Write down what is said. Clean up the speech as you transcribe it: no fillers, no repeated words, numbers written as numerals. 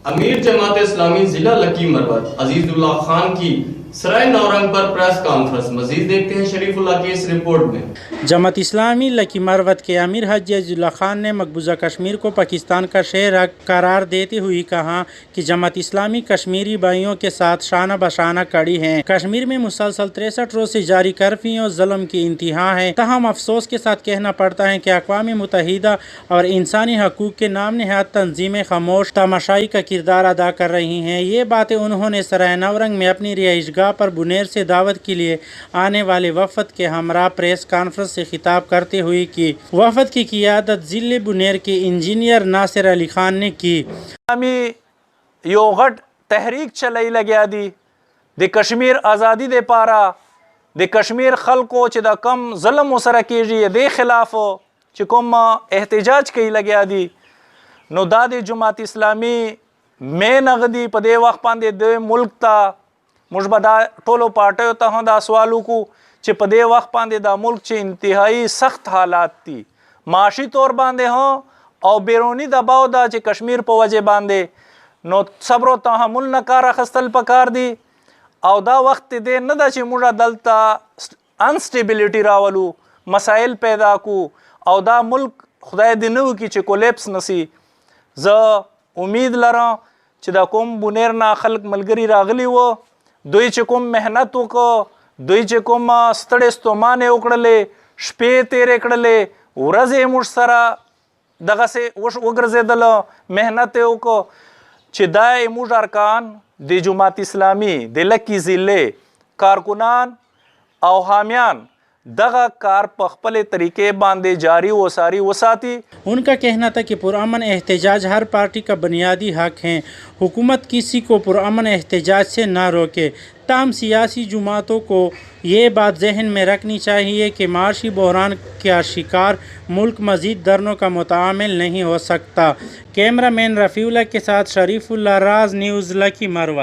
امیر جماعت اسلامی ضلع لکی مروت عزیز اللہ خان کی سرائے نورنگ پر press conference. مزید دیکھتے ہیں شریف اللہ کی اس رپورٹ میں. جماعت اسلامی لکی مروت کے امیر حاجی عزیز اللہ خان نے مقبوضہ کشمیر کو پاکستان کا شہر قرار دیتے ہوئے کہا کہ جماعت اسلامی کشمیری بھائیوں کے ساتھ شانہ بشانہ کڑی ہے. کشمیر میں مسلسل 63 روز سے جاری کرفیو اور ظلم کی انتہا ہے. تاہم افسوس کے ساتھ کہنا پڑتا ہے کہ اقوام متحدہ اور انسانی حقوق کے نام نہاد تنظیمیں خاموش تماشائی کا کردار ادا کر رہی ہیں. یہ باتیں انہوں نے سرائے نورنگ میں اپنی رہائش گاہ پر بنیر سے دعوت کے لیے آنے والے وفد کے ہمراہ پریس کانفرنس سے خطاب کرتے ہوئے کی. وفد کی قیادت ضلع بنیر کے انجینئر ناصر علی خان نے کی. ہمیں یو غٹ تحریک چلائی لگیا دی کشمیر آزادی دے پارا دی کشمیر خلقو چی دا کم ظلم و سرا کیجی دے خلاف چی کم احتجاج کی لگیا دی نو دا دی جماعت اسلامی میں نغدی پا دے وقت پاندے دے ملک تا مجھبا دا ٹولو پارٹیو تا ہوں دا سوالو کو چی پا دے وقت پاندے دا ملک چی انتہائی سخت حالات تی معاشی طور باندے ہوں او بیرونی دباؤ دا چی کشمیر پا وجہ باندے نو صبر و تحمل نکارا خستل پکار دی او دا وقت دے ندا چی مجھا دلتا انسٹیبلیٹی راولو مسائل پیدا کو او دا ملک خدای دنو کی چی کولیپس نسی. زا امید لران چی دا کم بنیرنا خلق ملگری راغلی و دوی چی کم محنتو کو دوی چی کم ستڑی ستومانے اکڑلے شپے تیرے اکڑلے ورزے مش سرا دغا سے وگرزے دل محنت کو چی دائے موج ارکان دی جماعت اسلامی دی لکی ضلع کارکنان او حامیان دغا کار پخپل طریقے باندے جاری و ساری وساتی. ان کا کہنا تھا کہ پرامن احتجاج ہر پارٹی کا بنیادی حق ہے. حکومت کسی کو پرامن احتجاج سے نہ روکے. تاہم سیاسی جماعتوں کو یہ بات ذہن میں رکھنی چاہیے کہ معاشی بحران کا شکار ملک مزید درنوں کا متعامل نہیں ہو سکتا. کیمرہ مین رفیع اللہ کے ساتھ شریف اللہ راز نیوز لکی مروت.